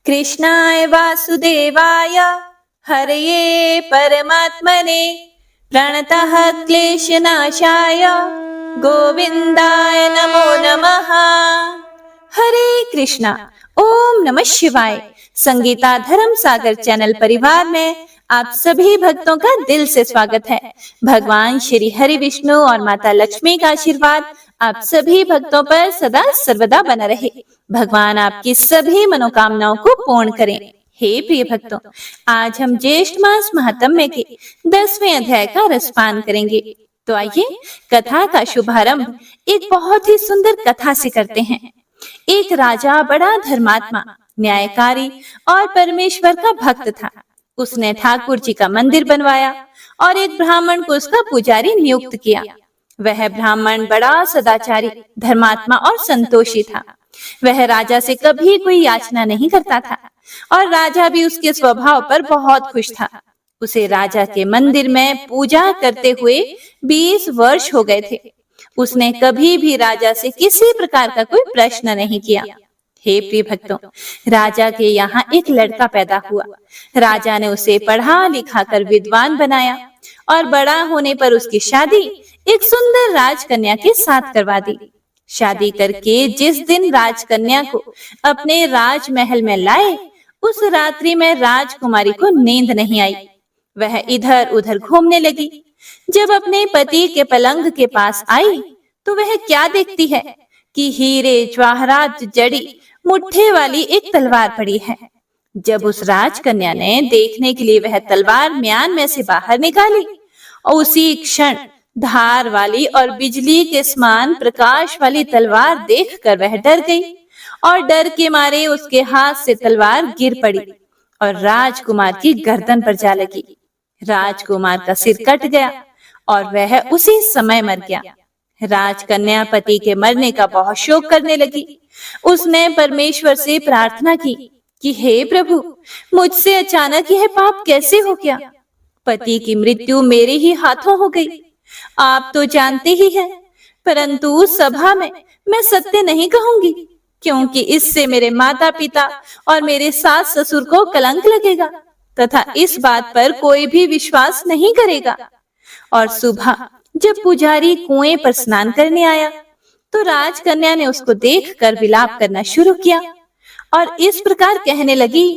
कृष्णाय वासुदेवाय हरये परमात्मने प्रणतः क्लेशनाशाय गोविंदाय नमो नमः। हरे कृष्णा। ओम नमः शिवाय। संगीता धर्म सागर चैनल परिवार में आप सभी भक्तों का दिल से स्वागत है। भगवान श्री हरि विष्णु और माता लक्ष्मी का आशीर्वाद आप सभी भक्तों पर सदा सर्वदा बना रहे। भगवान आपकी सभी मनोकामनाओं को पूर्ण करें। हे प्रिय भक्तों, आज हम ज्येष्ठ मास महात्म्य के 10वें अध्याय का रसपान करेंगे। तो आइए कथा का शुभारंभ एक बहुत ही सुंदर कथा से करते हैं। एक राजा बड़ा धर्मात्मा, न्यायकारी और परमेश्वर का भक्त था। उसने ठाकुर जी का मंदिर बनवाया और एक ब्राह्मण को उसका पुजारी नियुक्त किया। वह ब्राह्मण बड़ा सदाचारी, धर्मात्मा और संतोषी था। वह राजा से कभी कोई याचना नहीं करता था और राजा भी उसके स्वभाव पर बहुत खुश था। उसे राजा के मंदिर में पूजा करते हुए 20 वर्ष हो गए थे। उसने कभी भी राजा से किसी प्रकार का कोई प्रश्न नहीं किया। हे प्रिय भक्तों, राजा के यहाँ एक लड़का पैदा हुआ। राजा ने उसे पढ़ा लिखा कर विद्वान बनाया और बड़ा होने पर उसकी शादी एक सुंदर राजकन्या के साथ करवा दी। शादी करके जिस दिन राजकन्या को अपने राजमहल में लाए, उस रात्रि में राजकुमारी को नींद नहीं आई। वह इधर उधर घूमने लगी। जब अपने पति के पलंग के पास आई तो वह क्या देखती है कि हीरे जवाहरात जड़ी मुट्ठे वाली एक तलवार पड़ी है। जब उस राजकन्या ने देखने के लिए वह तलवार म्यान में से बाहर निकाली और उसी क्षण धार वाली और बिजली के समान प्रकाश वाली तलवार देखकर वह डर गई और डर के मारे उसके हाथ से तलवार गिर पड़ी और राजकुमार की गर्दन पर जा लगी। राजकुमार का सिर कट गया और वह उसी समय मर गया। राजकन्या पति के मरने का बहुत शोक करने लगी। उसने परमेश्वर से प्रार्थना की कि हे प्रभु, मुझसे अचानक यह पाप कैसे हो गया। पति की मृत्यु मेरे ही हाथों हो गई। आप तो जानते ही हैं, परंतु उस सभा में मैं सत्य नहीं कहूंगी, क्योंकि इससे मेरे माता पिता और मेरे सास ससुर को कलंक लगेगा तथा इस बात पर कोई भी विश्वास नहीं करेगा। और सुबह जब पुजारी कुएं पर स्नान करने आया तो राजकन्या ने उसको देखकर विलाप करना शुरू किया और इस प्रकार कहने लगी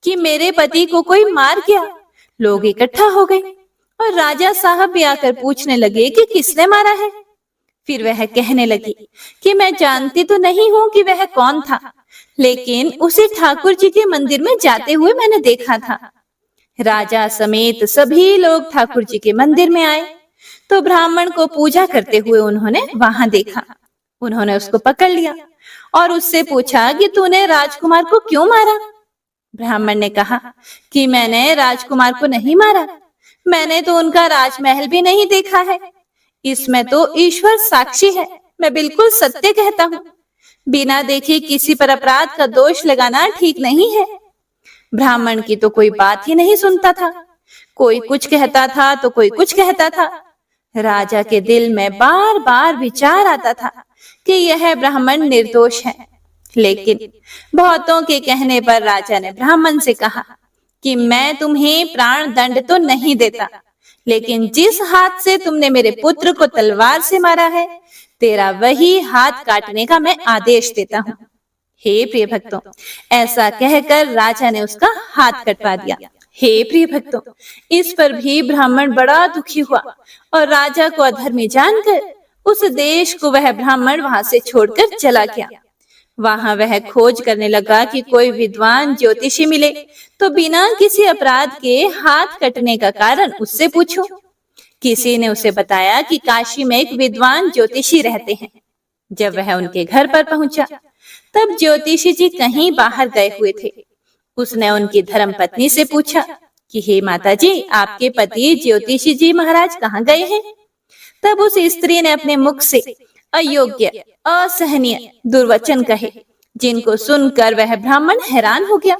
कि मेरे पति को कोई मार गया। लोग इकट्ठा हो गए और राजा साहब भी आकर पूछने लगे कि किसने मारा है। फिर वह कहने लगी कि मैं जानती तो नहीं हूँ कि वह कौन था, लेकिन उसे ठाकुर जी के मंदिर में जाते हुए मैंने देखा था। राजा समेत सभी लोग ठाकुर जी के मंदिर में आए तो ब्राह्मण को पूजा करते हुए उन्होंने वहां देखा। उन्होंने उसको पकड़ लिया और उससे पूछा कि तूने राजकुमार को क्यों मारा। ब्राह्मण ने कहा कि मैंने राजकुमार को नहीं मारा, मैंने तो उनका राजमहल भी नहीं देखा है। इसमें तो ईश्वर साक्षी है, मैं बिल्कुल सत्य कहता हूँ। बिना देखे किसी पर अपराध का दोष लगाना ठीक नहीं है। ब्राह्मण की तो कोई बात ही नहीं सुनता था। कोई कुछ कहता था तो कोई कुछ कहता था। राजा के दिल में बार बार विचार आता था कि यह ब्राह्मण निर्दोष है, लेकिन बहुतों के कहने पर राजा ने ब्राह्मण से कहा कि मैं तुम्हें प्राण दंड तो नहीं देता, लेकिन जिस हाथ से तुमने मेरे पुत्र को तलवार से मारा है, तेरा वही हाथ काटने का मैं आदेश देता हूँ। हे प्रिय भक्तों, ऐसा कहकर राजा ने उसका हाथ कटवा दिया। हे प्रिय भक्तों, इस पर भी ब्राह्मण बड़ा दुखी हुआ और राजा को अधर्मी जानकर उस देश को वह ब्राह्मण वहां से छोड़कर चला गया। वहां वह खोज करने लगा कि कोई विद्वान ज्योतिषी मिले तो बिना किसी अपराध के हाथ कटने का कारण उससे पूछो। किसी ने उसे बताया कि काशी में एक विद्वान ज्योतिषी रहते हैं। जब वह उनके घर पर पहुंचा तब ज्योतिषी जी कहीं बाहर गए हुए थे। उसने उनकी धर्मपत्नी से पूछा कि हे माता जी, आपके पति ज्योतिषी जी महाराज कहाँ गए हैं। तब उस स्त्री ने अपने मुख से अयोग्य, असहनीय दुर्वचन कहे, जिनको सुनकर वह ब्राह्मण हैरान हो गया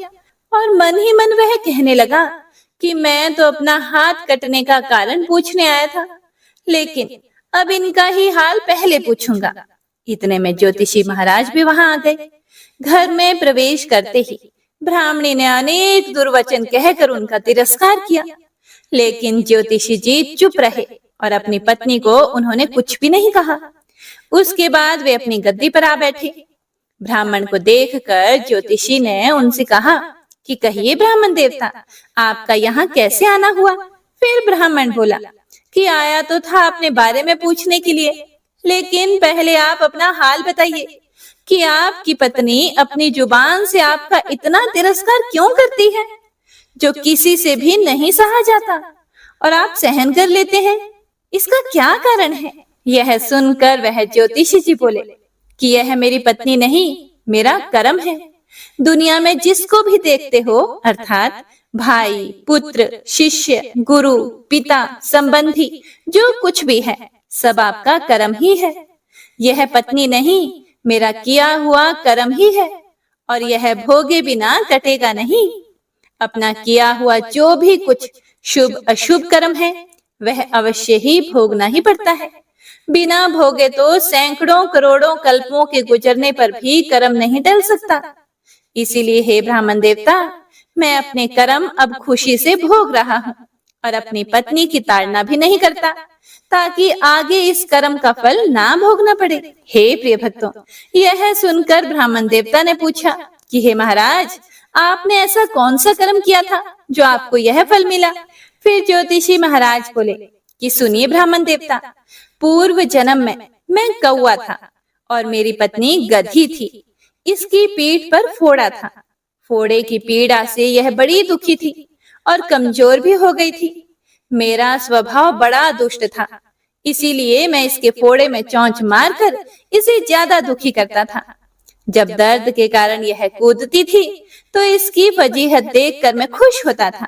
और मन ही मन वह कहने लगा कि मैं तो अपना हाथ कटने का कारण पूछने आया था, लेकिन अब इनका ही हाल पहले पूछूंगा। इतने में ज्योतिषी महाराज भी वहां आ गए। घर में प्रवेश करते ही ब्राह्मणी ने अनेक दुर्वचन कहकर उनका तिरस्कार किया, लेकिन ज्योतिषी जी चुप रहे और अपनी पत्नी को उन्होंने कुछ भी नहीं कहा। उसके बाद वे अपनी गद्दी पर आ बैठे। ब्राह्मण को देखकर ज्योतिषी ने उनसे कहा कि कहिए ब्राह्मण देवता, आपका यहाँ कैसे आना हुआ? फिर ब्राह्मण बोला कि आया तो था अपने बारे में पूछने के लिए, लेकिन पहले आप अपना हाल बताइए कि आपकी पत्नी अपनी जुबान से आपका इतना तिरस्कार क्यों करती है, जो किसी से भी नहीं सहा जाता और आप सहन कर लेते हैं। इसका क्या कारण है? यह सुनकर वह ज्योतिषी जी बोले कि यह मेरी पत्नी नहीं, मेरा कर्म है। दुनिया में जिसको भी देखते हो, अर्थात भाई, पुत्र, शिष्य, गुरु, पिता, संबंधी, जो कुछ भी है, सब आपका कर्म ही है। यह पत्नी नहीं, मेरा किया हुआ कर्म ही है, और यह भोगे बिना कटेगा नहीं। अपना किया हुआ जो भी कुछ शुभ अशुभ कर्म है, वह अवश्य ही भोगना ही पड़ता है। बिना भोगे तो सैकड़ों करोड़ों कल्पों के गुजरने पर भी कर्म नहीं टल सकता। इसीलिए हे ब्राह्मण देवता, मैं अपने कर्म अब खुशी से भोग रहा हूँ और अपनी पत्नी की ताड़ना भी नहीं करता, ताकि आगे इस कर्म का फल ना भोगना पड़े। हे प्रिय भक्तों, यह सुनकर ब्राह्मण देवता ने पूछा कि हे महाराज, आपने ऐसा कौन सा कर्म किया था जो आपको यह फल मिला? फिर ज्योतिषी महाराज बोले कि सुनिए ब्राह्मण देवता, पूर्व जन्म में मैं कौवा था और मेरी पत्नी गधी थी। इसकी पीठ पर फोड़ा था। फोड़े की पीड़ा से यह बड़ी दुखी थी और कमजोर भी हो गई थी। मेरा स्वभाव बड़ा दुष्ट था, इसीलिए मैं इसके फोड़े में चोंच मारकर इसे ज्यादा दुखी करता था। जब दर्द के कारण यह कूदती थी तो इसकी वजीहत देखकर मैं खुश होता था।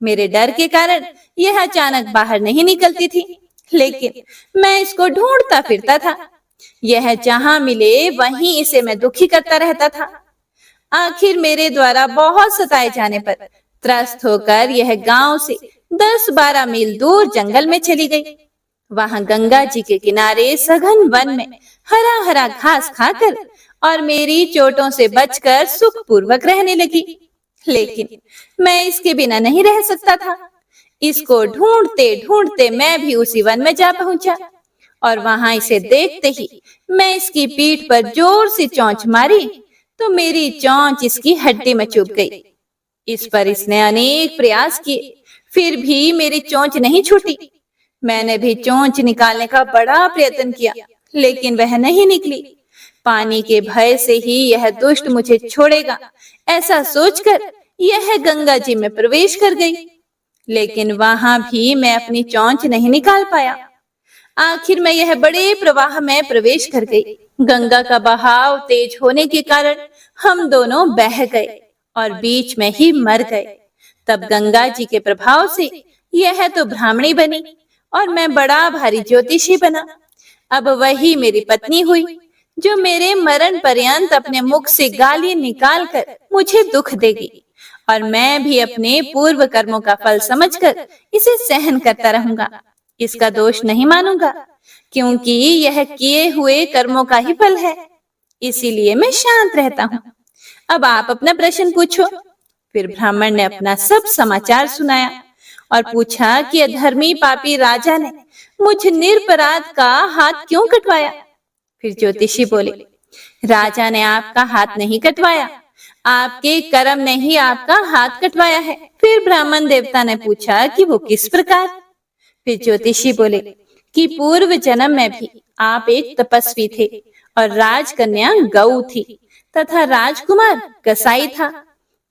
मेरे डर के कारण यह अचानक बाहर नहीं निकलती थी, लेकिन मैं इसको ढूंढता फिरता था। यह जहां मिले वहीं इसे मैं दुखी करता रहता था। आखिर मेरे द्वारा बहुत सताए जाने पर त्रस्त होकर यह गांव से 10-12 मील दूर जंगल में चली गई। वहां गंगा जी के किनारे सघन वन में हरा हरा घास खाकर और मेरी चोटों से बचकर सुखपूर्वक रहने लगी। लेकिन मैं इसके बिना नहीं रह सकता था। इसको ढूंढते ढूंढते मैं भी उसी वन में जा पहुंचा और वहां इसे देखते ही मैं इसकी पीठ पर जोर से चोंच मारी तो मेरी चोंच इसकी हड्डी में चुभ गई। इस पर इसने अनेक प्रयास किए, फिर भी मेरी चोंच नहीं छूटी। मैंने भी चोंच निकालने का बड़ा प्रयत्न किया, लेकिन वह नहीं निकली। पानी के भय से ही यह दुष्ट मुझे छोड़ेगा, ऐसा सोचकर यह गंगा जी में प्रवेश कर गई, लेकिन वहां भी मैं अपनी चोंच नहीं निकाल पाया। आखिर मैं यह बड़े प्रवाह में प्रवेश कर गई। गंगा का बहाव तेज होने के कारण हम दोनों बह गए और बीच में ही मर गए। तब गंगा जी के प्रभाव से यह तो ब्राह्मणी बनी और मैं बड़ा भारी ज्योतिषी बना। अब वही मेरी पत्नी हुई, जो मेरे मरण पर्यंत अपने मुख से गाली निकालकर मुझे दुख देगी, और मैं भी अपने पूर्व कर्मों का फल समझकर इसे सहन करता रहूंगा। इसका दोष नहीं मानूंगा, क्योंकि यह किए हुए कर्मों का ही फल है। इसीलिए मैं शांत रहता हूँ। अब आप अपना प्रश्न पूछो। फिर ब्राह्मण ने अपना सब समाचार सुनाया और पूछा कि अधर्मी पापी राजा ने मुझ निरपराध का हाथ क्यों कटवाया? फिर ज्योतिषी बोले, राजा ने आपका हाथ नहीं कटवाया, आपके कर्म ने ही आपका हाथ कटवाया है। फिर ब्राह्मण देवता ने पूछा कि वो किस प्रकार? फिर ज्योतिषी बोले कि पूर्व जन्म में भी आप एक तपस्वी थे और राजकन्या गौ थी तथा राजकुमार कसाई था।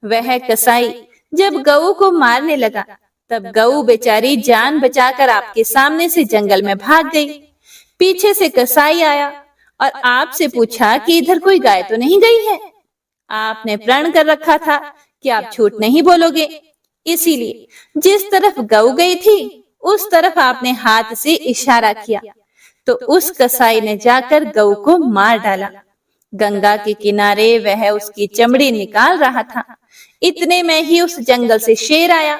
वह कसाई जब गऊ को मारने लगा, तब गऊ बेचारी जान बचाकर आपके सामने से जंगल में भाग गई। पीछे से कसाई आया और आपसे पूछा कि इधर कोई गाय तो नहीं गई है। आपने प्रण कर रखा था कि आप झूठ नहीं बोलोगे, इसीलिए जिस तरफ गऊ गई थी उस तरफ आपने हाथ से इशारा किया, तो उस कसाई ने जाकर गऊ को मार डाला। गंगा के किनारे वह उसकी चमड़ी निकाल रहा था। इतने में ही उस जंगल से शेर आया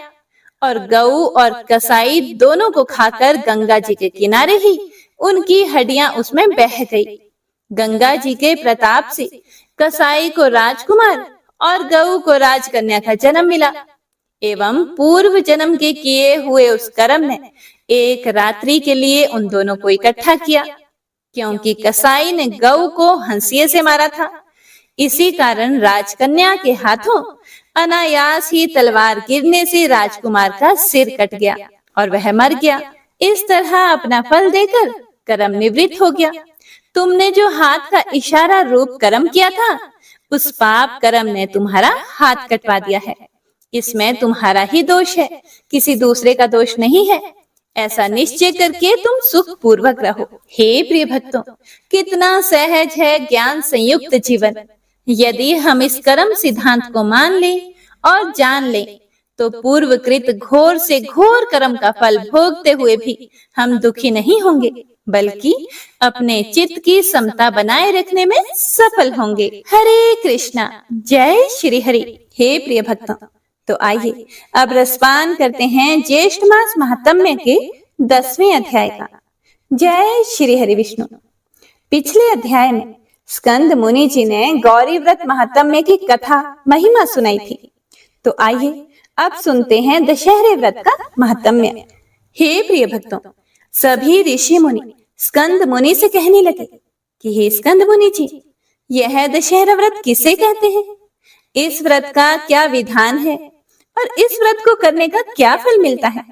और गऊ और कसाई दोनों को खाकर गंगा जी के किनारे ही उनकी हड्डियां उसमें बह गई। गंगा जी के प्रताप से कसाई को राजकुमार और गऊ को राजकन्या का जन्म मिला। एवं पूर्व जन्म के किए हुए उस कर्म ने एक रात्रि के लिए उन दोनों को इकट्ठा किया, क्योंकि कसाई ने गऊ को हंसिए से मारा था। इसी कारण राजकन्या के हाथों अनायास ही तलवार गिरने से राजकुमार का सिर कट गया और वह मर गया। इस तरह अपना फल देकर कर्म निवृत्त हो गया। तुमने जो हाथ का इशारा रूप कर्म किया था, उस पाप कर्म ने तुम्हारा हाथ कटवा दिया है। इसमें तुम्हारा ही दोष है, किसी दूसरे का दोष नहीं है। ऐसा निश्चय करके तुम सुख पूर्वक रहो। हे प्रिय भक्तों, कितना सहज है ज्ञान संयुक्त जीवन। यदि हम इस कर्म सिद्धांत को मान लें और जान लें, तो पूर्वकृत घोर से घोर कर्म का फल भोगते हुए भी हम दुखी नहीं होंगे, बल्कि अपने चित्त की समता बनाए रखने में सफल होंगे। हरे कृष्णा, जय श्री हरि। हे प्रिय भक्तों, तो आइए अब रसपान करते हैं ज्येष्ठ मास महात्म्य के 10वें अध्याय का। जय श्री हरि विष्णु। पिछले अध्याय में स्कंद मुनि जी ने गौरी व्रत महात्म्य की कथा महिमा सुनाई थी। तो आइए अब सुनते हैं दशहरे व्रत का महात्म्य। हे प्रिय भक्तों, सभी ऋषि मुनि स्कंद मुनि से कहने लगे कि हे स्कंद मुनि जी, यह दशहरा व्रत किसे कहते हैं? इस व्रत का क्या विधान है और इस व्रत को करने का क्या फल मिलता है?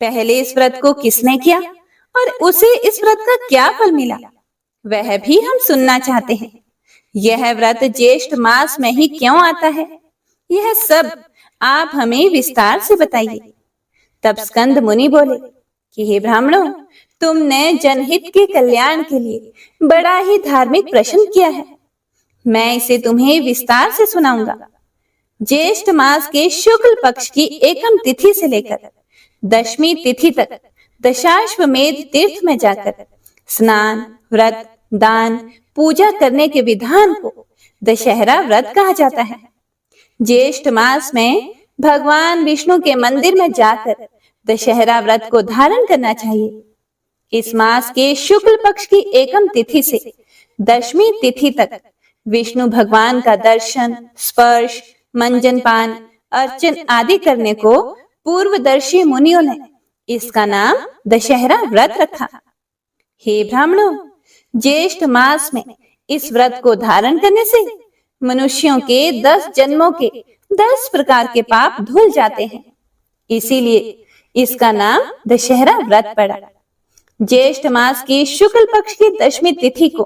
पहले इस व्रत को किसने किया और उसे इस व्रत का क्या फल मिला, वह भी हम सुनना चाहते हैं। यह व्रत ज्येष्ठ मास में ही क्यों आता है, यह सब आप हमें विस्तार से बताइए। तब स्कंद मुनि बोले कि हे ब्राह्मणों, तुमने जनहित के कल्याण के लिए बड़ा ही धार्मिक प्रश्न किया है। मैं इसे तुम्हें विस्तार से सुनाऊंगा। ज्येष्ठ मास के शुक्ल पक्ष की एकम तिथि से लेकर दशमी तिथि तक दशाश्वमेध तीर्थ में जाकर स्नान, व्रत, दान, पूजा करने के विधान को दशहरा व्रत कहा जाता है। ज्येष्ठ मास में भगवान विष्णु के मंदिर में जाकर दशहरा व्रत को धारण करना चाहिए। इस मास के शुक्ल पक्ष की एकम तिथि से दशमी तिथि तक विष्णु भगवान का दर्शन, स्पर्श, मंजन पान, अर्चन आदि करने को पूर्वदर्शी मुनियों ने इसका नाम दशहरा व्रत रखा। हे ब्राह्मणों, ज्येष्ठ मास में इस व्रत को धारण करने से मनुष्यों के 10 जन्मों के 10 प्रकार के पाप धुल जाते हैं। इसीलिए इसका नाम दशहरा व्रत पड़ा। ज्येष्ठ मास की शुक्ल पक्ष की दशमी तिथि को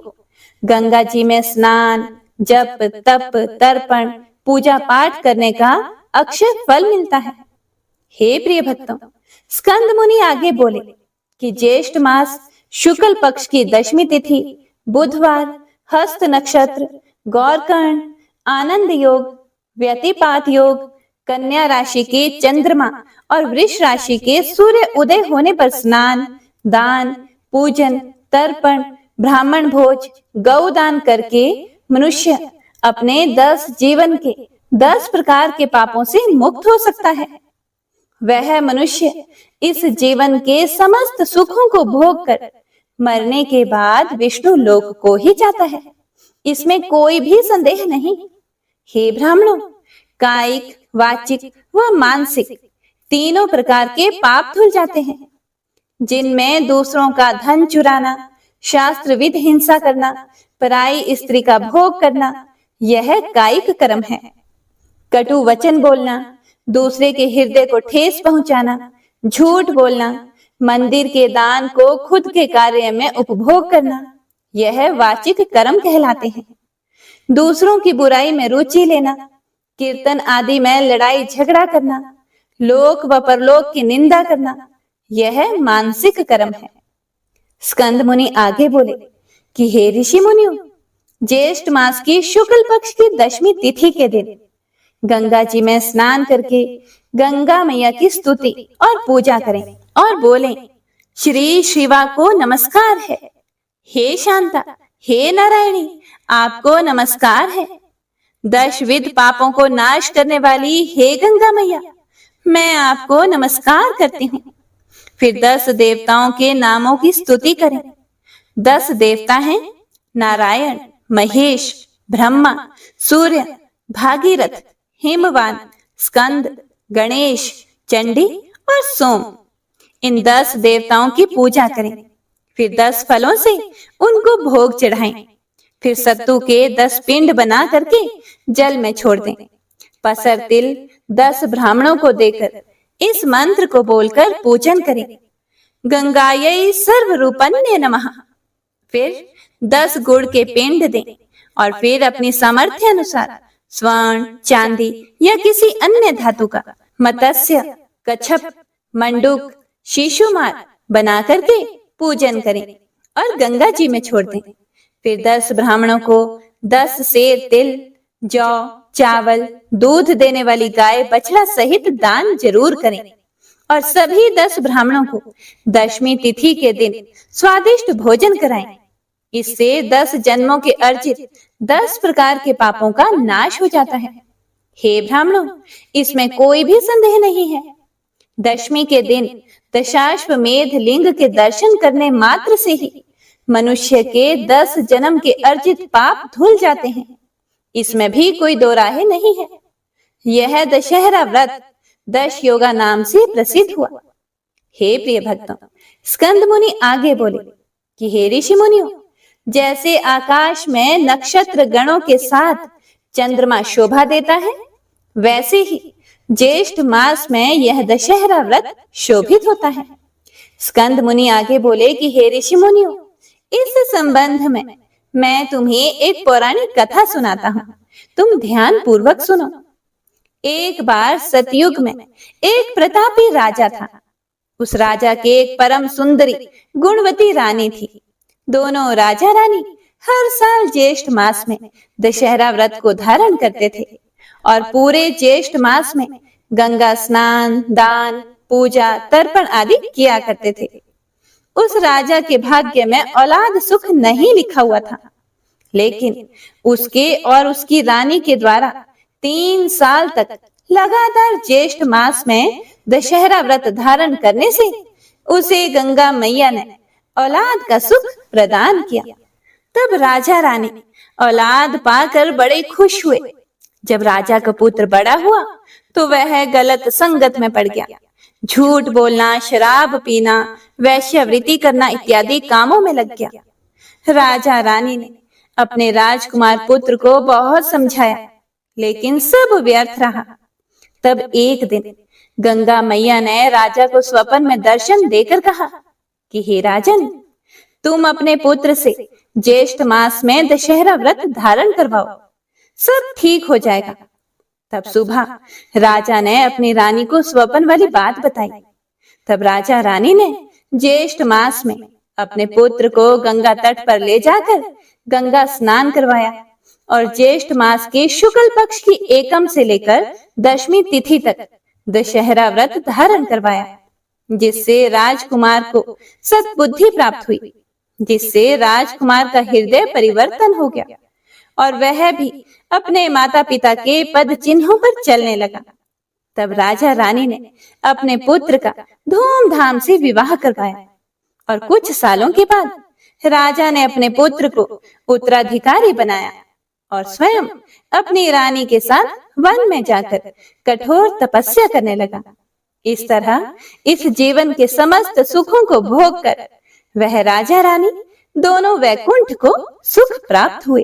गंगा जी में स्नान, जप, तप, तर्पण, पूजा पाठ करने का अक्षय फल मिलता है। हे प्रिय भक्तों, स्कंद मुनि आगे बोले कि ज्येष्ठ मास शुक्ल पक्ष की दशमी तिथि बुधवार, हस्त नक्षत्र, गौरकर्ण, आनंद योग, व्यतिपात योग, कन्या राशि के चंद्रमा और वृष राशि के सूर्य उदय होने पर स्नान, दान, पूजन, तर्पण, ब्राह्मण भोज, गौदान करके मनुष्य अपने 10 जीवन के 10 प्रकार के पापों से मुक्त हो सकता है। वह मनुष्य इस जीवन के समस्त सुखों को भोग कर मरने के बाद विष्णु लोक को ही जाता है, इसमें कोई भी संदेह नहीं। हे ब्राह्मणों, कायिक, वाचिक व मानसिक तीनों प्रकार के पाप धुल जाते हैं, जिनमें दूसरों का धन चुराना, शास्त्र विध हिंसा करना, पराई स्त्री का भोग करना, यह कायिक कर्म है। कटु वचन बोलना, दूसरे के हृदय को ठेस पहुंचाना, झूठ बोलना, मंदिर के दान को खुद के कार्य में उपभोग करना, यह वाचिक कर्म कहलाते हैं। दूसरों की बुराई में रुचि लेना, कीर्तन आदि में लड़ाई झगड़ा करना, लोक व परलोक की निंदा करना, यह मानसिक कर्म है। स्कंद मुनि आगे बोले कि हे ऋषि मुनियों, ज्येष्ठ मास की शुक्ल पक्ष की दशमी तिथि के दिन गंगा जी में स्नान करके गंगा मैया की स्तुति और पूजा करें और बोलें, श्री शिवा को नमस्कार है, हे शांता, हे नारायणी, आपको नमस्कार है। 10 विध पापों को नाश करने वाली हे गंगा मैया, मैं आपको नमस्कार करती हूँ। फिर 10 देवताओं के नामों की स्तुति करें। 10 देवता हैं नारायण, महेश, ब्रह्मा, सूर्य, भागीरथ, हिमवान, स्कंद, गणेश, चंडी और सोम, इन 10 देवताओं की पूजा करें। फिर 10 फलों से उनको भोग चढ़ाएं। फिर सत्तू के 10 पिंड बना करके जल में छोड़ दें। पसर तिल 10 ब्राह्मणों को देकर इस मंत्र को बोलकर पूजन करें। गंगायै सर्वरूपन्ये नमः। फिर 10 गुड़ के पिंड दें और फिर अपनी सामर्थ्य अनुसार स्वर्ण, चांदी या किसी अन्य धातु का मत्स्य, कच्छप, मंडूक, शीशुमार बना करके पूजन करें और गंगा जी में छोड़ दें। फिर 10 ब्राह्मणों को 10 सेर तिल, जौ, चावल, दूध देने वाली गाय बछड़ा सहित दान जरूर करें और सभी 10 ब्राह्मणों को दशमी तिथि के दिन स्वादिष्ट भोजन कराएं। इससे 10 जन्मों के अर्जित 10 प्रकार के पापों का नाश हो जाता है। हे ब्राह्मणों, इसमें कोई भी संदेह नहीं है। दशमी के दिन दशाश्वमेध लिंग के दर्शन करने मात्र से ही मनुष्य के 10 जन्म के अर्जित पाप धुल जाते हैं। इसमें भी कोई दो राहे नहीं है। यह दशहरा व्रत 10 योगा नाम से प्रसिद्ध हुआ। हे प्रिय भक्तों, स्कंद मुनि आगे बोले कि हे ऋषि मुनियों, जैसे आकाश में नक्षत्र गणों के साथ चंद्रमा शोभा देता है, वैसे ही ज्येष्ठ मास में यह दशहरा व्रत शोभित होता है। स्कंद मुनि आगे बोले कि हे ऋषि मुनियों, इस संबंध में मैं तुम्हें एक पौराणिक कथा सुनाता हूँ। तुम ध्यान पूर्वक सुनो। एक बार सतयुग में एक प्रतापी राजा था। उस राजा के एक परम सुंदरी गुणवती रानी थी। दोनों राजा रानी हर साल ज्येष्ठ मास में दशहरा व्रत को धारण करते थे और पूरे ज्येष्ठ मास में गंगा स्नान, दान, पूजा, तर्पण आदि किया करते थे। उस राजा के भाग्य में औलाद सुख नहीं लिखा हुआ था, लेकिन उसके और उसकी रानी के द्वारा 3 साल तक लगातार ज्येष्ठ मास में दशहरा व्रत धारण करने से उसे गंगा मैया ने औलाद का सुख प्रदान किया। तब राजा रानी औलाद पाकर बड़े खुश हुए। जब राजा का पुत्र बड़ा हुआ तो वह गलत संगत में पड़ गया। झूठ बोलना, शराब पीना, वैश्यवृत्ति करना इत्यादि कामों में लग गया। राजा रानी ने अपने राजकुमार पुत्र को बहुत समझाया, लेकिन सब व्यर्थ रहा। तब एक दिन गंगा मैया ने राजा को स्वप्न में दर्शन देकर कहा कि हे राजन, तुम अपने पुत्र से ज्येष्ठ मास में दशहरा व्रत धारण करवाओ, सब ठीक हो जाएगा। तब सुबह राजा ने अपनी रानी को स्वप्न वाली बात बताई। तब राजा रानी ने ज्येष्ठ मास में अपने पुत्र को गंगा तट पर ले जाकर गंगा स्नान करवाया और ज्येष्ठ मास के शुक्ल पक्ष की एकम से लेकर दशमी तिथि तक दशहरा व्रत धारण करवाया, जिससे राजकुमार को सद्बुद्धि प्राप्त हुई, जिससे राजकुमार का हृदय परिवर्तन हो गया और वह भी अपने माता पिता के पद चिन्हों पर चलने लगा। तब राजा रानी ने अपने पुत्र का धूमधाम से विवाह करवाया और कुछ सालों के बाद राजा ने अपने पुत्र को उत्तराधिकारी बनाया और स्वयं अपनी रानी के साथ वन में जाकर कठोर तपस्या करने लगा। इस तरह इस जीवन के समस्त सुखों को भोग कर वह राजा रानी दोनों वैकुंठ को सुख प्राप्त हुए।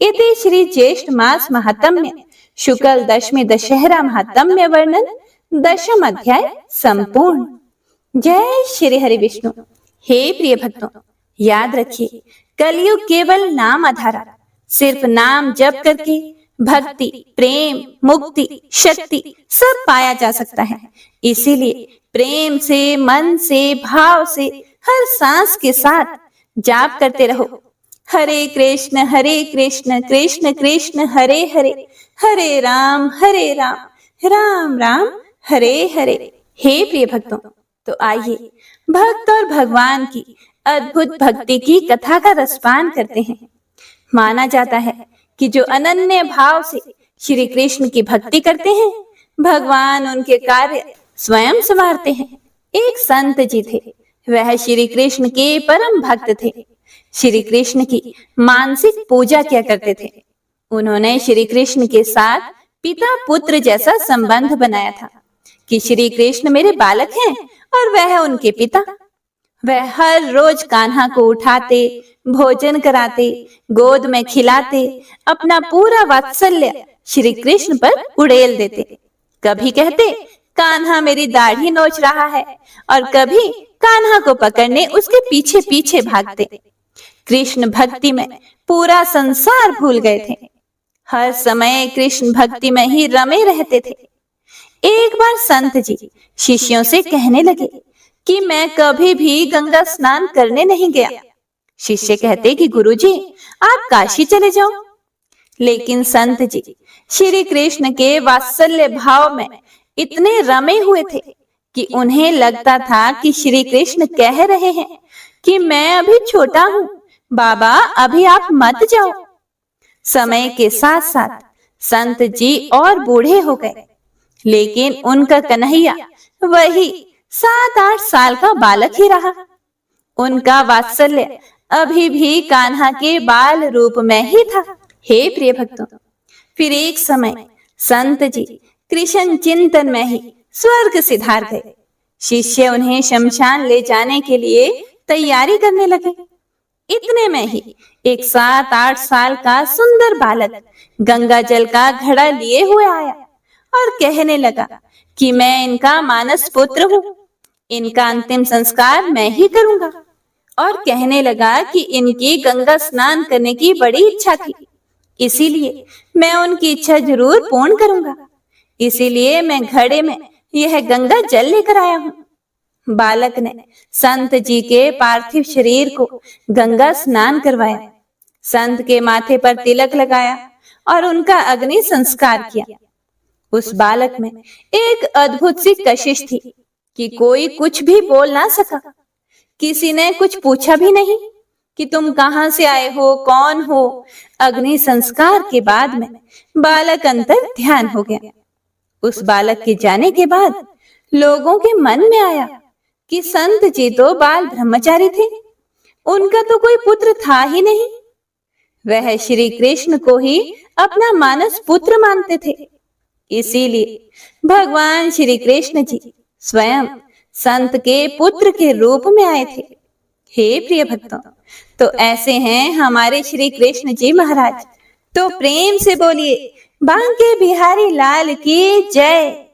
इति श्री ज्येष्ठ मास महात्म्य शुक्ल दशमी दशहरा महात्म्य वर्णन 10th अध्याय संपूर्ण। जय श्री हरि विष्णु। हे प्रिय भक्तों, याद रखिए, कलयुग केवल नाम आधारा, सिर्फ नाम जप करके भक्ति, प्रेम, मुक्ति, शक्ति सब पाया जा सकता है। इसीलिए प्रेम से, मन से, भाव से हर सांस के साथ जाप करते रहो। हरे कृष्ण कृष्ण कृष्ण हरे हरे, हरे राम राम राम हरे हरे। हे प्रिय भक्तों, तो आइए भक्त और भगवान की अद्भुत भक्ति की कथा का रसपान करते हैं। माना जाता है कि जो अनन्य भाव से श्री कृष्ण की भक्ति करते हैं, भगवान उनके कार्य स्वयं संवारते हैं। एक संत जी थे, वह श्री कृष्ण के परम भक्त थे। श्री कृष्ण की मानसिक पूजा किया करते थे। उन्होंने श्री कृष्ण के साथ पिता पुत्र जैसा संबंध बनाया था कि श्री कृष्ण मेरे बालक हैं और वह है उनके पिता। वह हर रोज कान्हा को उठाते, भोजन कराते, गोद में खिलाते, अपना पूरा वात्सल्य श्री कृष्ण पर उड़ेल देते। कभी कहते कान्हा मेरी दाढ़ी नोच रहा है और कभी कान्हा को पकड़ने उसके पीछे पीछे भागते। कृष्ण भक्ति में पूरा संसार भूल गए थे। हर समय कृष्ण भक्ति में ही रमे रहते थे। एक बार संत जी शिष्यों से कहने लगे कि मैं कभी भी गंगा स्नान करने नहीं गया। शिष्य कहते कि गुरुजी आप काशी चले जाओ। लेकिन संत जी श्री कृष्ण के वात्सल्य भाव में इतने रमे हुए थे कि उन्हें लगता था कि श्री कृष्ण कह रहे हैं कि मैं अभी छोटा हूँ, बाबा अभी आप मत जाओ। समय के साथ साथ संत जी और बूढ़े हो गए, लेकिन उनका कन्हैया वही 7-8 साल का बालक ही रहा। उनका वात्सल्य अभी भी कान्हा के बाल रूप में ही था। हे प्रिय भक्तों, फिर एक समय संत जी कृष्ण चिंतन में ही स्वर्ग सिधार गए। शिष्य उन्हें शमशान ले जाने के लिए तैयारी करने लगे। इतने में ही एक 7-8 साल का सुंदर बालक गंगा जल का घड़ा लिए हुए आया और कहने लगा कि मैं इनका मानस पुत्र हूँ, इनका अंतिम संस्कार मैं ही करूंगा। और कहने लगा कि इनकी गंगा स्नान करने की बड़ी इच्छा थी, इसीलिए मैं उनकी इच्छा जरूर पूर्ण करूंगा। इसीलिए मैं घड़े में यह गंगा जल लेकर आया हूँ। बालक ने संत जी के पार्थिव शरीर को गंगा स्नान करवाया, संत के माथे पर तिलक लगाया और उनका अग्नि संस्कार किया। उस बालक में एक अद्भुत सी कशिश थी कि कोई कुछ भी बोल ना सका। किसी ने कुछ पूछा भी नहीं कि तुम कहां से आए हो, कौन हो। अग्नि संस्कार के बाद में बालक अंतर ध्यान हो गया। उस बालक के जाने के बाद लोगों के मन में आया कि संत जी तो बाल ब्रह्मचारी थे, उनका तो कोई पुत्र था ही नहीं। वह श्री कृष्ण को ही अपना मानस पुत्र मानते थे। इसीलिए भगवान श्री कृष्ण जी स्वयं संत के पुत्र के रूप में आए थे। हे प्रिय भक्तों, तो ऐसे हैं हमारे श्री कृष्ण जी महाराज। तो प्रेम से बोलिए बांके बिहारी लाल की जय,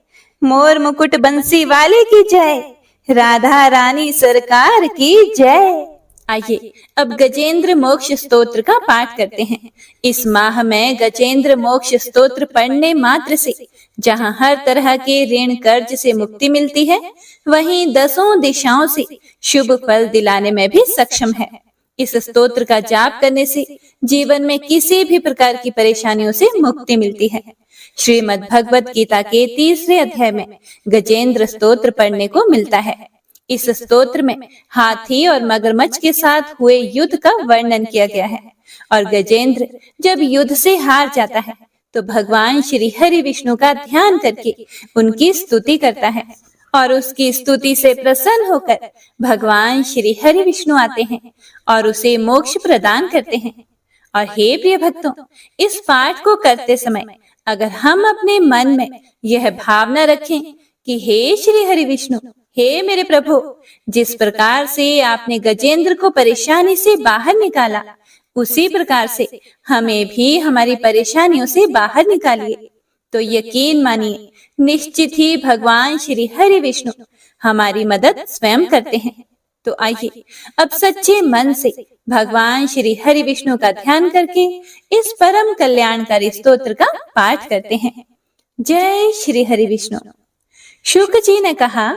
मोर मुकुट बंसी वाले की जय, राधा रानी सरकार की जय। आइए अब गजेंद्र मोक्ष स्तोत्र का पाठ करते हैं। इस माह में गजेंद्र मोक्ष स्तोत्र पढ़ने मात्र से जहां हर तरह के ऋण कर्ज से मुक्ति मिलती है, वहीं 10 दिशाओं से शुभ फल दिलाने में भी सक्षम है। इस स्तोत्र का जाप करने से जीवन में किसी भी प्रकार की परेशानियों से मुक्ति मिलती है। श्रीमद् भगवत गीता के 3रे अध्याय में गजेंद्र स्तोत्र पढ़ने को मिलता है। इस स्तोत्र में हाथी और मगरमच्छ के साथ हुए युद्ध का वर्णन किया गया है और गजेंद्र जब युद्ध से हार जाता है तो भगवान श्री हरि विष्णु का ध्यान करके उनकी स्तुति करता है और उसकी स्तुति से प्रसन्न होकर भगवान श्री हरि विष्णु आते हैं और उसे मोक्ष प्रदान करते हैं। और हे प्रिय भक्तों, इस पाठ को करते समय अगर हम अपने मन में यह भावना रखें कि हे श्री हरि विष्णु, हे मेरे प्रभु, जिस प्रकार से आपने गजेंद्र को परेशानी से बाहर निकाला, उसी प्रकार से हमें भी हमारी परेशानियों से बाहर निकालिए, तो यकीन मानिए निश्चित ही भगवान श्री हरि विष्णु हमारी मदद स्वयं करते हैं। तो आइए अब सच्चे मन से भगवान श्री हरि विष्णु का ध्यान करके इस परम कल्याणकारी स्तोत्र का पाठ करते हैं। जय श्री हरि विष्णु। शुक जी ने कहा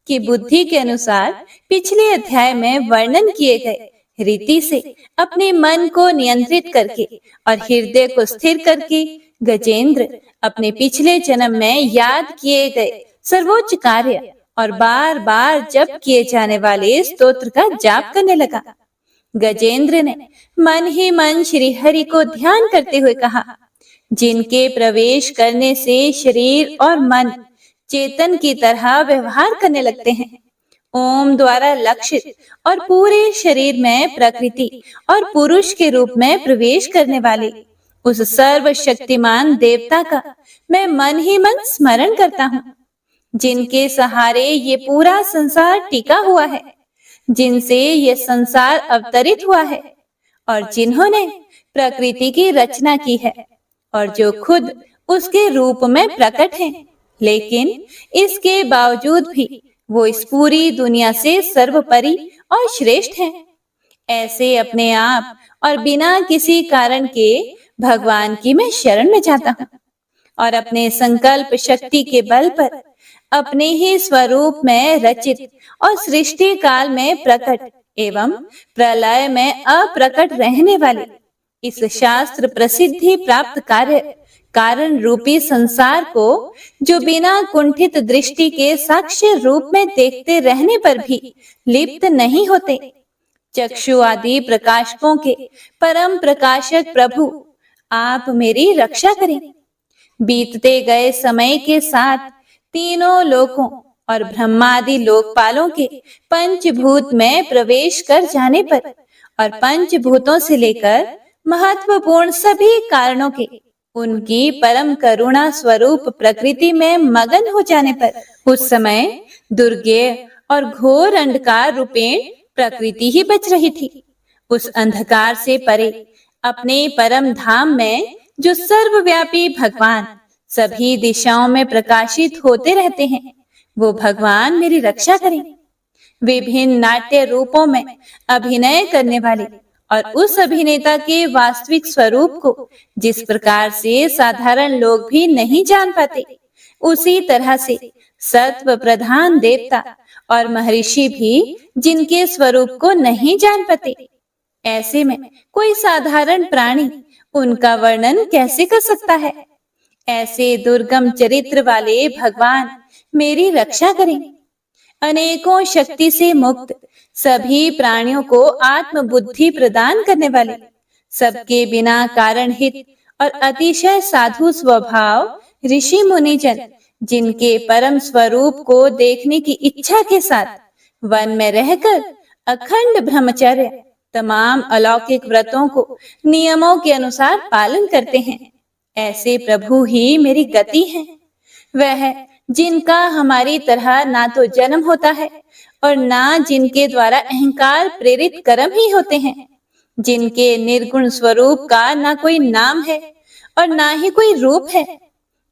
कि बुद्धि के अनुसार पिछले अध्याय में वर्णन किए गए रीति से अपने मन को नियंत्रित करके और हृदय को स्थिर करके गजेंद्र अपने पिछले जन्म में याद किए गए सर्वोच्च कार्य और बार बार जप किए जाने वाले स्तोत्र का जाप करने लगा। गजेंद्र ने मन ही मन श्री हरि को ध्यान करते हुए कहा, जिनके प्रवेश करने से शरीर और मन चेतन की तरह व्यवहार करने लगते हैं, ओम द्वारा लक्षित और पूरे शरीर में प्रकृति और पुरुष के रूप में प्रवेश करने वाले उस सर्वशक्तिमान देवता का मैं मन ही मन स्मरण करता हूँ, जिनके सहारे ये पूरा संसार टिका हुआ है, जिनसे ये संसार अवतरित हुआ है और जिन्होंने प्रकृति की रचना की है और जो खुद उसके रूप में प्रकट हैं, लेकिन इसके बावजूद भी वो इस पूरी दुनिया से सर्वोपरि और श्रेष्ठ हैं। ऐसे अपने आप और बिना किसी कारण के भगवान की मैं शरण में जाता हूँ और अपने संकल्प शक्ति के बल पर अपने ही स्वरूप में रचित और सृष्टि काल में प्रकट एवं प्रलय में अप्रकट रहने वाले इस शास्त्र प्रसिद्धि प्राप्त कार्य कारण रूपी संसार को, जो बिना कुंठित दृष्टि के साक्ष्य रूप में देखते रहने पर भी लिप्त नहीं होते, चक्षु आदि प्रकाशकों के परम प्रकाशक प्रभु, आप मेरी रक्षा करें। बीतते गए समय के साथ तीनों लोकों और ब्रह्मादि लोकपालों के पंचभूत में प्रवेश कर जाने पर और पंचभूतों से लेकर महत्वपूर्ण सभी कारणों के उनकी परम करुणा स्वरूप प्रकृति में मगन हो जाने पर उस समय दुर्गेय और घोर अंधकार रूपेण प्रकृति ही बच रही थी। उस अंधकार से परे अपने परम धाम में जो सर्वव्यापी भगवान सभी दिशाओं में प्रकाशित होते रहते हैं, वो भगवान मेरी रक्षा करें। विभिन्न नाट्य रूपों में अभिनय करने वाले और उस अभिनेता के वास्तविक स्वरूप को जिस प्रकार से साधारण लोग भी नहीं जान पाते, उसी तरह से सत्व प्रधान देवता और महर्षि भी जिनके स्वरूप को नहीं जान पाते, ऐसे में कोई साधारण प्राणी उनका वर्णन कैसे कर सकता है। ऐसे दुर्गम चरित्र वाले भगवान मेरी रक्षा करें। अनेकों शक्ति से मुक्त सभी प्राणियों को आत्म बुद्धि प्रदान करने वाले, सबके बिना कारण हित और अतिशय साधु स्वभाव ऋषि मुनिजन, जिनके परम स्वरूप को देखने की इच्छा के साथ वन में रहकर अखंड ब्रह्मचर्य तमाम अलौकिक व्रतों को नियमों के अनुसार पालन करते हैं, ऐसे प्रभु ही मेरी गति है। वह जिनका हमारी तरह ना तो जन्म होता है और ना जिनके द्वारा अहंकार प्रेरित कर्म ही होते हैं, जिनके निर्गुण स्वरूप का ना कोई नाम है और ना ही कोई रूप है,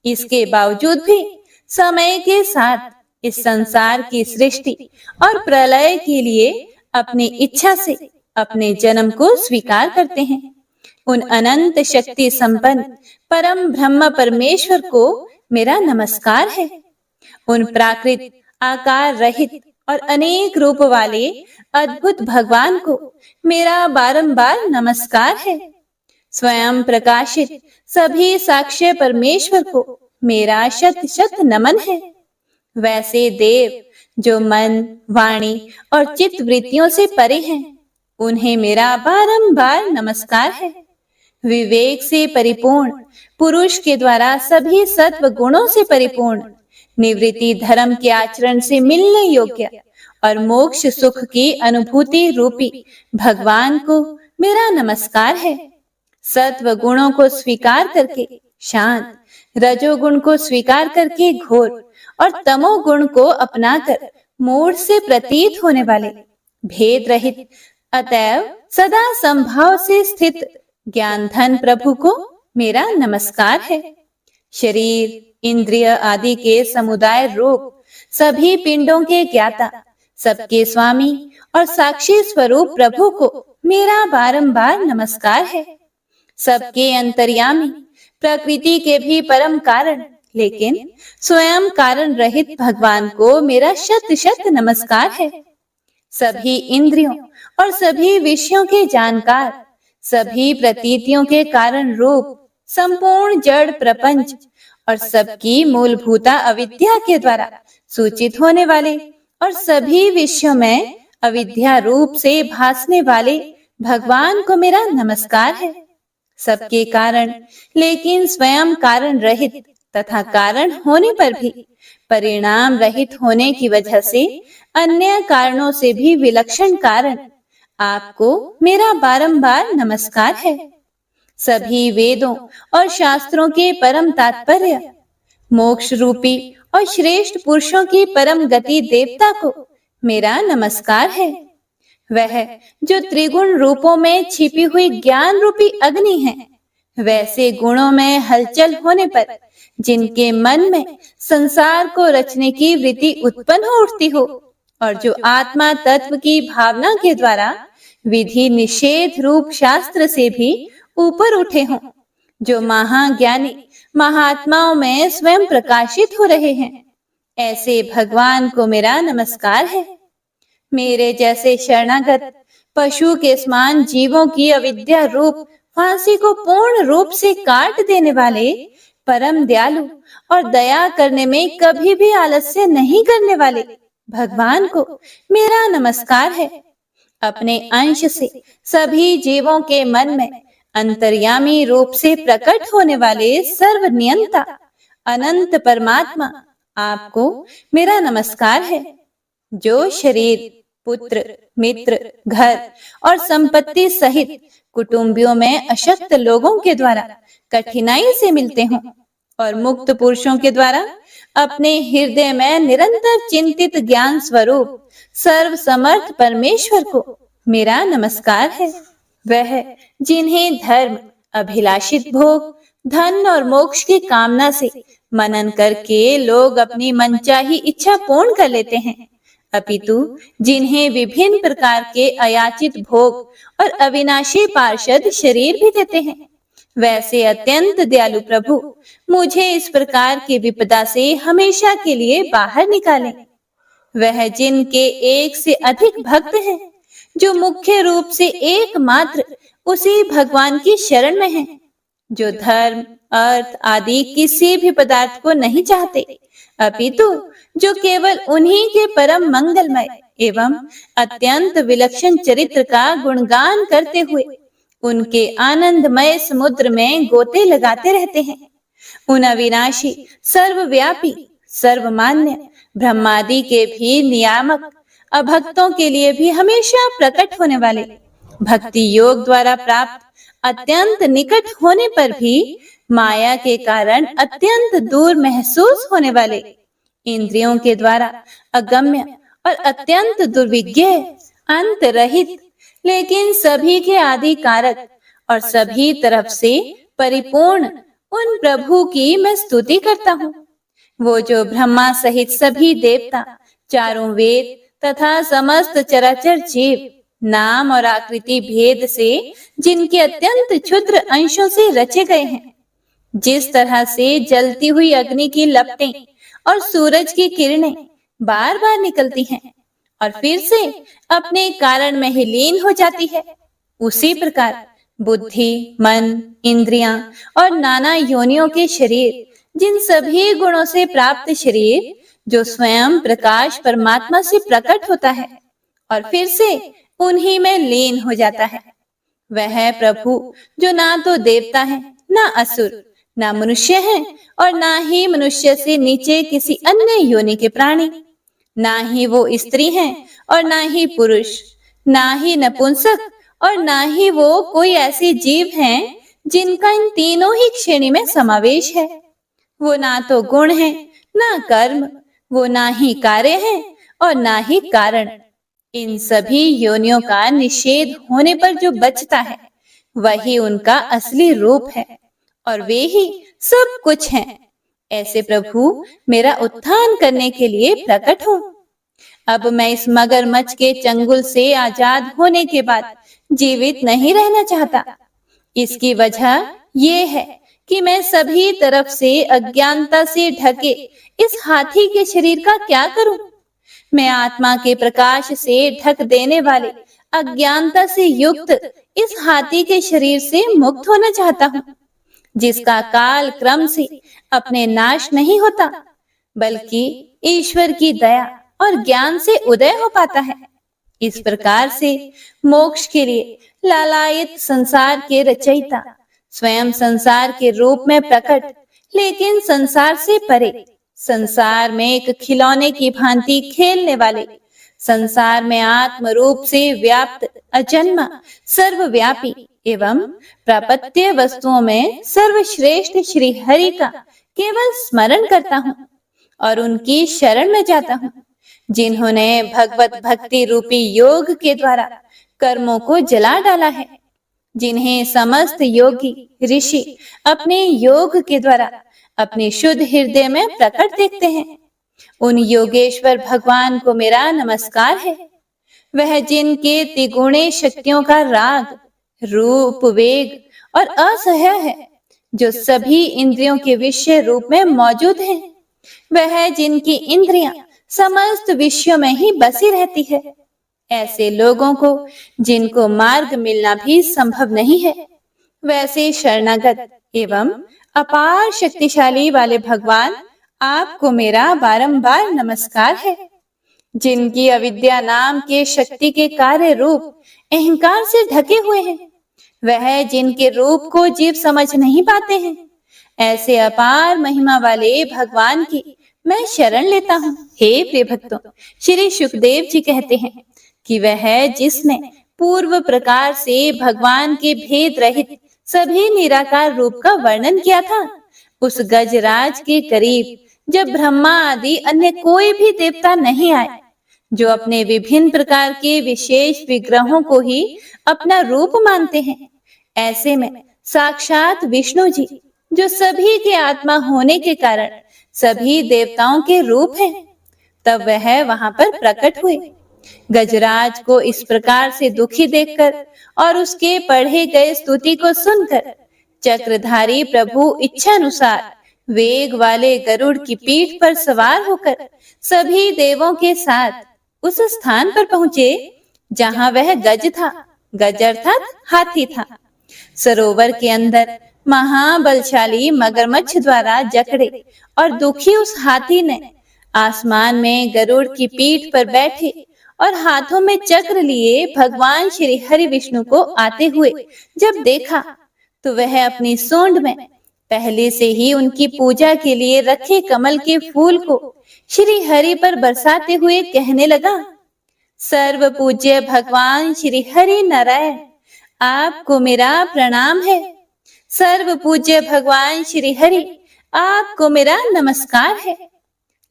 इसके बावजूद भी समय के साथ इस संसार की सृष्टि और प्रलय के लिए अपनी इच्छा से अपने जन्म को स्वीकार करते हैं। उन अनंत शक्ति संपन्न परम ब्रह्म परमेश्वर को मेरा नमस्कार है। उन प्राकृत आकार रहित और अनेक रूप वाले अद्भुत भगवान को मेरा बारंबार नमस्कार है। स्वयं प्रकाशित सभी साक्ष्य परमेश्वर को मेरा शत शत नमन है। वैसे देव जो मन, वाणी और चित्त वृत्तियों से परे हैं, उन्हें मेरा बारंबार नमस्कार है। विवेक से परिपूर्ण पुरुष के द्वारा सभी सत्व गुणों से परिपूर्ण निवृत्ति धर्म के आचरण से मिलने योग्य और मोक्ष सुख की अनुभूति रूपी भगवान को मेरा नमस्कार है। सत्व गुणों को स्वीकार करके शांत, रजोगुण को स्वीकार करके घोर और तमोगुण को अपनाकर मूढ़ से प्रतीत होने वाले भेद रहित अतएव सदा संभाव से स्थित ज्ञान धन प्रभु को मेरा नमस्कार है। शरीर, इंद्रिय आदि के समुदाय रूप सभी पिंडों के ज्ञाता, सबके स्वामी और साक्षी स्वरूप प्रभु को मेरा बारंबार नमस्कार है। सबके अंतर्यामी, प्रकृति के भी परम कारण लेकिन स्वयं कारण रहित भगवान को मेरा शत शत नमस्कार है। सभी इंद्रियों और सभी विषयों के जानकार, सभी प्रतीतियों के कारण रूप संपूर्ण जड़ प्रपंच और सबकी मूलभूता अविद्या के द्वारा सूचित होने वाले और सभी विषयों में अविद्या रूप से भासने वाले भगवान को मेरा नमस्कार है। सबके कारण लेकिन स्वयं कारण रहित तथा कारण होने पर भी परिणाम रहित होने की वजह से अन्य कारणों से भी विलक्षण कारण, आपको मेरा बारंबार नमस्कार है। सभी वेदों और शास्त्रों के परम तात्पर्य, मोक्ष रूपी और श्रेष्ठ पुरुषों की परम गति देवता को मेरा नमस्कार है। वह जो त्रिगुण रूपों में छिपी हुई ज्ञान रूपी अग्नि है, वैसे गुणों में हलचल होने पर जिनके मन में संसार को रचने की वृत्ति उत्पन्न हो उठती हो, और जो आत्मा तत्व की भावना के द्वारा विधि निषेध रूप शास्त्र से भी ऊपर उठे हों, जो महाज्ञानी महात्माओं में स्वयं प्रकाशित हो रहे हैं, ऐसे भगवान को मेरा नमस्कार है। मेरे जैसे शरणागत पशु के समान जीवों की अविद्या रूप फांसी को पूर्ण रूप से काट देने वाले परम दयालु और दया करने में कभी भी आलस्य नहीं करने वाले भगवान को मेरा नमस्कार है। अपने अंश से सभी जीवों के मन में अंतर्यामी रूप से प्रकट होने वाले सर्वनियंता अनंत परमात्मा आपको मेरा नमस्कार है। जो शरीर, पुत्र, मित्र, घर और संपत्ति सहित कुटुंबियों में अशक्त लोगों के द्वारा कठिनाई से मिलते हों, और मुक्त पुरुषों के द्वारा अपने हृदय में निरंतर चिंतित ज्ञान स्वरूप सर्व समर्थ परमेश्वर को मेरा नमस्कार है। वह जिन्हें धर्म, अभिलाषित भोग, धन और मोक्ष की कामना से मनन करके लोग अपनी मनचाही इच्छा पूर्ण कर लेते हैं, अपितु जिन्हें विभिन्न प्रकार के अयाचित भोग और अविनाशी पार्षद शरीर भी देते हैं, वैसे अत्यंत दयालु प्रभु मुझे इस प्रकार की विपदा से हमेशा के लिए बाहर निकालें। वह जिनके एक से अधिक भक्त हैं, जो मुख्य रूप से एकमात्र उसी भगवान की शरण में हैं, जो धर्म, अर्थ आदि किसी भी पदार्थ को नहीं चाहते, अपितु जो केवल उन्हीं के परम मंगलमय एवं अत्यंत विलक्षण चरित्र का गुणगान करते हुए उनके आनंदमय समुद्र में गोते लगाते रहते हैं। उन अविनाशी, सर्वव्यापी, सर्वमान्य ब्रह्मादि के भी नियामक, अभक्तों के लिए भी हमेशा प्रकट होने वाले, भक्ति योग द्वारा प्राप्त अत्यंत निकट होने पर भी माया के कारण अत्यंत दूर महसूस होने वाले, इंद्रियों के द्वारा अगम्य और अत्यंत दुर्विज्ञ, अंत रहित, लेकिन सभी के आदि कारक और सभी तरफ से परिपूर्ण उन प्रभु की मैं स्तुति करता हूँ। वो जो ब्रह्मा सहित सभी देवता, चारों वेद तथा समस्त चराचर जीव नाम और आकृति भेद से जिनके अत्यंत क्षुद्र अंशों से रचे गए हैं, जिस तरह से जलती हुई अग्नि की लपटें और सूरज की किरणें बार बार निकलती हैं और फिर से अपने कारण में ही लीन हो जाती है, उसी प्रकार बुद्धि, मन, इंद्रियां और नाना योनियों के शरीर, जिन सभी गुणों से प्राप्त शरीर जो स्वयं प्रकाश परमात्मा से प्रकट होता है और फिर से उन्हीं में लीन हो जाता है, वह प्रभु जो ना तो देवता है, ना असुर, ना मनुष्य है और ना ही मनुष्य से नीचे किसी अन्य योनि के प्राणी, ना ही वो स्त्री हैं और ना ही पुरुष, ना ही नपुंसक और ना ही वो कोई ऐसे जीव हैं जिनका इन तीनों ही श्रेणी में समावेश है। वो ना तो गुण है, ना कर्म, वो ना ही कार्य है और ना ही कारण। इन सभी योनियों का निषेध होने पर जो बचता है, वही उनका असली रूप है और वे ही सब कुछ हैं। ऐसे प्रभु मेरा उत्थान करने के लिए प्रकट हो। अब मैं इस मगरमच्छ के चंगुल से आजाद होने के बाद जीवित नहीं रहना चाहता। इसकी वजह ये है कि मैं सभी तरफ से अज्ञानता से ढके इस हाथी के शरीर का क्या करूं? मैं आत्मा के प्रकाश से ढक देने वाले अज्ञानता से युक्त इस हाथी के शरीर से मुक्त होना चाहता हूँ, जिसका काल क्रम से अपने नाश नहीं होता, बल्कि ईश्वर की दया और ज्ञान से उदय हो पाता है। इस प्रकार से मोक्ष के लिए लालायित संसार के रचयिता स्वयं संसार के रूप में प्रकट, लेकिन संसार से परे, संसार में एक खिलौने की भांति खेलने वाले, संसार में आत्म रूप से व्याप्त, अजन्मा, सर्वव्यापी, एवं प्रापत्य वस्तुओं में सर्वश्रेष्ठ श्री हरि का केवल स्मरण करता हूँ और उनकी शरण में जाता हूँ, जिन्होंने भगवत भक्ति रूपी योग के द्वारा कर्मों को जला डाला है, जिन्हें समस्त योगी ऋषि अपने योग के द्वारा अपने शुद्ध हृदय में प्रकट देखते हैं। उन योगेश्वर भगवान को मेरा नमस्कार है। वह जिनके त्रिगुणे शक्तियों का राग, रूप, वेग और असह्य है, जो सभी इंद्रियों के विषय रूप में मौजूद है। वह जिनकी इंद्रियां समस्त विषयों में ही बसी रहती है। ऐसे लोगों को जिनको मार्ग मिलना भी संभव नहीं है, वैसे शरणागत एवं अपार शक्तिशाली वाले भगवान, आपको मेरा बारंबार नमस्कार है। जिनकी अविद्या नाम के शक्ति के कार्य रूप अहंकार से ढके हुए हैं, वह जिनके रूप को जीव समझ नहीं पाते हैं, ऐसे अपार महिमा वाले भगवान की मैं शरण लेता हूँ। हे प्रिय भक्तों, श्री सुखदेव जी कहते हैं कि वह जिसने पूर्व प्रकार से भगवान के भेद रहित सभी निराकार रूप का वर्णन किया था, उस गजराज के करीब जब ब्रह्मा आदि अन्य कोई भी देवता नहीं आए, जो अपने विभिन्न प्रकार के विशेष विग्रहों को ही अपना रूप मानते हैं, ऐसे में साक्षात विष्णु जी, जो सभी के आत्मा होने के कारण सभी देवताओं के रूप हैं, तब वह वहां पर प्रकट हुए। गजराज को इस प्रकार से दुखी देखकर और उसके पढ़े गए स्तुति को सुनकर चक्रधारी प्रभु इच्छानुसार वेग वाले गरुड़ की पीठ पर सवार होकर सभी देवों के साथ उस स्थान पर पहुंचे जहां वह गज था। गज अर्थात हाथी था। सरोवर के अंदर महाबलशाली मगरमच्छ द्वारा जकड़े और दुखी उस हाथी ने आसमान में गरुड़ की पीठ पर बैठे और हाथों में चक्र लिए भगवान श्री हरि विष्णु को आते हुए जब देखा, तो वह अपनी सूंड में पहले से ही उनकी पूजा के लिए रखे कमल के फूल को श्री हरि पर बरसाते हुए कहने लगा, सर्व पूज्य भगवान श्री हरि नारायण, आपको मेरा प्रणाम है। सर्व पूज्य भगवान श्री हरि, आपको मेरा नमस्कार है।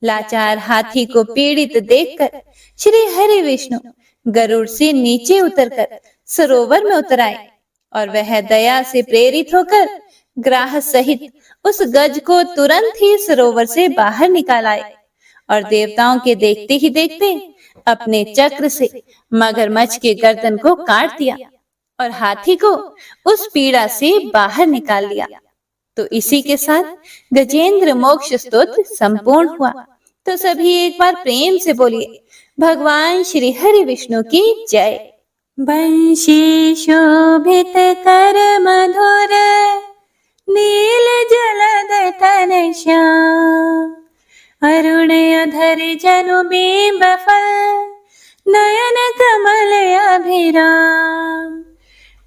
लाचार हाथी को पीड़ित देखकर श्री हरि विष्णु गरुड़ से नीचे उतरकर सरोवर में उतर आए और वह दया से प्रेरित होकर ग्राह सहित उस गज को तुरंत ही सरोवर से बाहर निकाल आए और देवताओं के देखते ही देखते अपने चक्र से मगरमच्छ के गर्दन को काट दिया और हाथी को उस पीड़ा से बाहर निकाल लिया। तो इसी के साथ गजेंद्र मोक्ष स्तोत्र संपूर्ण हुआ। तो सभी एक बार प्रेम से बोलिए, भगवान श्री हरि विष्णु की जय। बंशी शोभित कर मधुर नील जलद तन श्याम, अरुण अधर जनु बिंब फल नयन कमल अभिराम,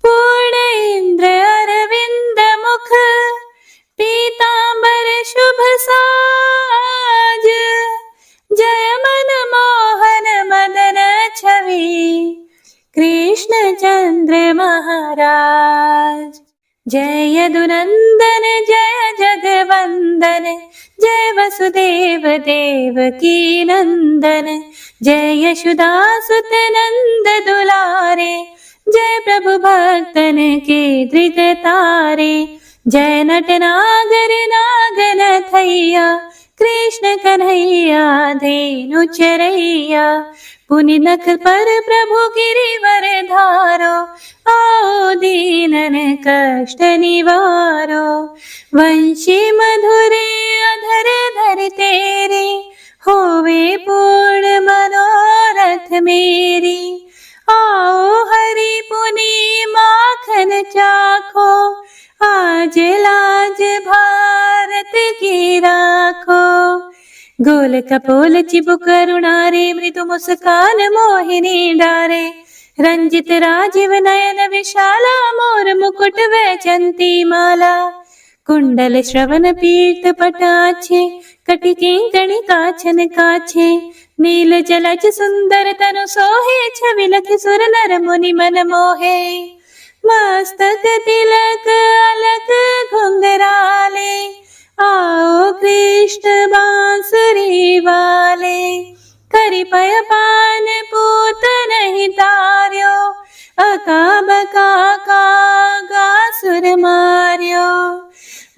पूर्ण इंद्र अरविंद मुख पीतांबर शुभ साज, जय मन मोहन मदन छवि कृष्ण चंद्र महाराज। जय यदुनंदन जय जगवंदन, जय वसुदेव देवकी नंदन, जय यशोदासुत नंद दुलारे, जय प्रभु भक्तन के धृत तारे, जय नटनागर नागन थैया कृष्ण कन्हैया धेनु चरैया, पुनि नख पर प्रभु गिरिवर धारो, आओ दीनन कष्ट निवारो, वंशी मधुरे अधर धर तेरे, होवे पूर्ण मनोरथ मेरी, आओ हरि पुनि माखन चाखो, आज लाज भारत की राखो, गोल कपोल चिबुक करुणारे, मृदु मुस्कान मोहिनी डारे, रंजित राजीव नयन विशाला, मोर मुकुट वैजंती माला, कुंडल श्रवण पीत पटाछे, कटि किंकणी काछन काछे, नील जलज सुंदर तनु सोहे, छवि लखि सुर नर मुनि मन मोहे, मस्तक तिलक अलक घुंघराले, आओ कृष्ण बांसुरी वाले। करी पय पान पूत नहीं तार्यो, अका बका का गासुर मार्यो।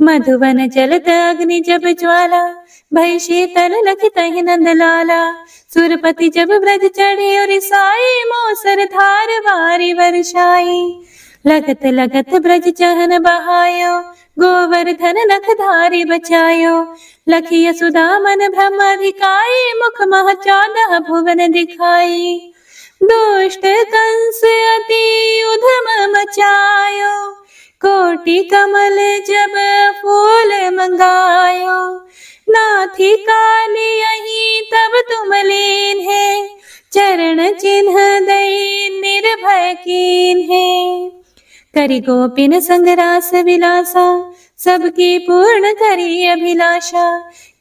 मधुवन जलत अग्नि जब ज्वाला, भय शीतल लखित नंद लाला। सुरपति जब ब्रज चढ़े और साई, मोसर धार वारी वर्षाई। लगत लगत ब्रज चहन बहायो, गोवर्धन नख धारी बचायो। लखी यशोदा मन ब्रह्म अधिकाई, मुख मह 14 भुवन दिखाई। दुष्ट कंस अति उधम मचायो, कोटि कमल जब फूल मंगायो। नाथी काली यही तब तुम लीन है, चरण चिन्ह दई निर्भय कीन है। करी गोपिन संग रास विलासा, सबकी पूर्ण करी अभिलाषा।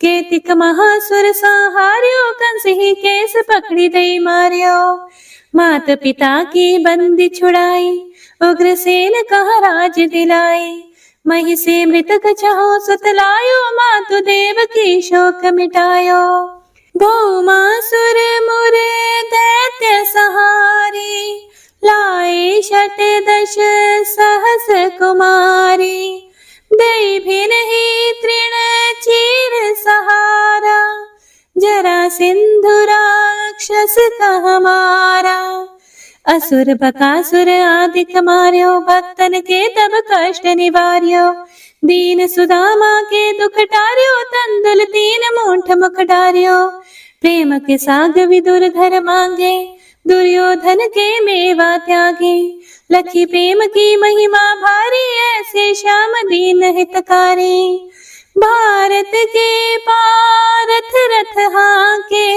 केतिक महासुर संहार्यो, कंस ही केस पकड़ी दई मार्यो। मात पिता की बंदी छुड़ाई, उग्रसेन कहा राज दिलाई। मही से मृतक चाहो सुतलायो, मातु देव की शोक मिटायो। भौमासुर मुरे दैत्य सहारी, लाए 68 सहस कुमारी। दई भी नहीं तृण चीर सहारा, जरा सिंधु राक्षस का हमारा। असुर बकासुर आदिक मार्यो, भक्तन के तब कष्ट निवार्यो। दीन सुदामा के दुख टार्यो, तंदुल 3 मूठ मुख डार्यो। प्रेम के साग विदुर घर मांगे, दुर्योधन के मेवा त्यागे। लखी प्रेम की महिमा भारी, ऐसे श्याम दीन हितकारी। भारत के पारथ रथ हाके,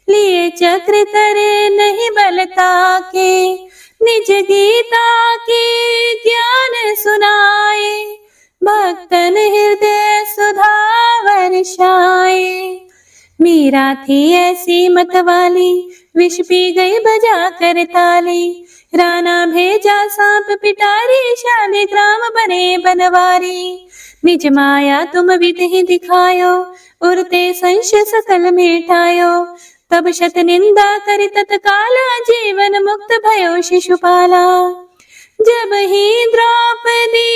लिए चक्र करे नहीं बलता के। निज गीता के ज्ञान सुनाए, भक्तन हृदय सुधा वर्षाए। मीरा थी ऐसी मतवाली, विष पी गई बजा कर ताली। राणा भेजा सांप पिटारी, शालिग्राम बने बनवारी। निज माया तुम विधि दिखायो, उरते संशय सकल मिटायो। तब शत निंदा करि तत्काला, जीवन मुक्त भयो शिशुपाला। जब ही द्रौपदी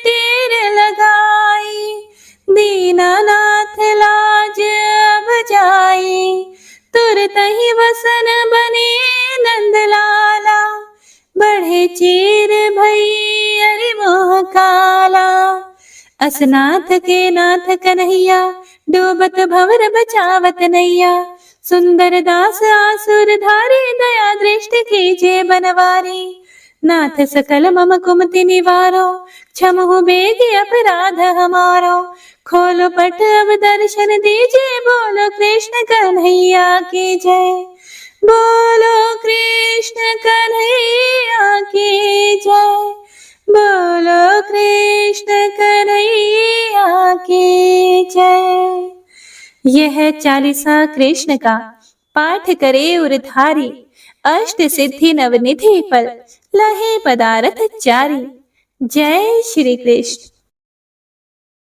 तीर लगाई, दीनानाथ लाज अब जाई। तुरत ही वसन बने नंदलाला, बढ़े चीर भई अरि मोह काला। असनाथ के नाथ कन्हैया, डूबत भंवर बचावत नैया। सुंदर दास आसुर धारी, दया दृष्टि कीजे बनवारी। नाथ सकल मम कुमति निवारो, क्षमहु बेगी अपराध हमारो। खोलो पट अब दर्शन दीजिए, बोलो कृष्ण कन्हैया की जय। बोलो कृष्ण कन्हैया की जय। बोलो कृष्ण कन्हैया की जय। यह 40वां कृष्ण का पाठ करे उरधारी, अष्ट सिद्धि नवनिधि फल, लहे पदारथ चारी। जय श्री कृष्ण।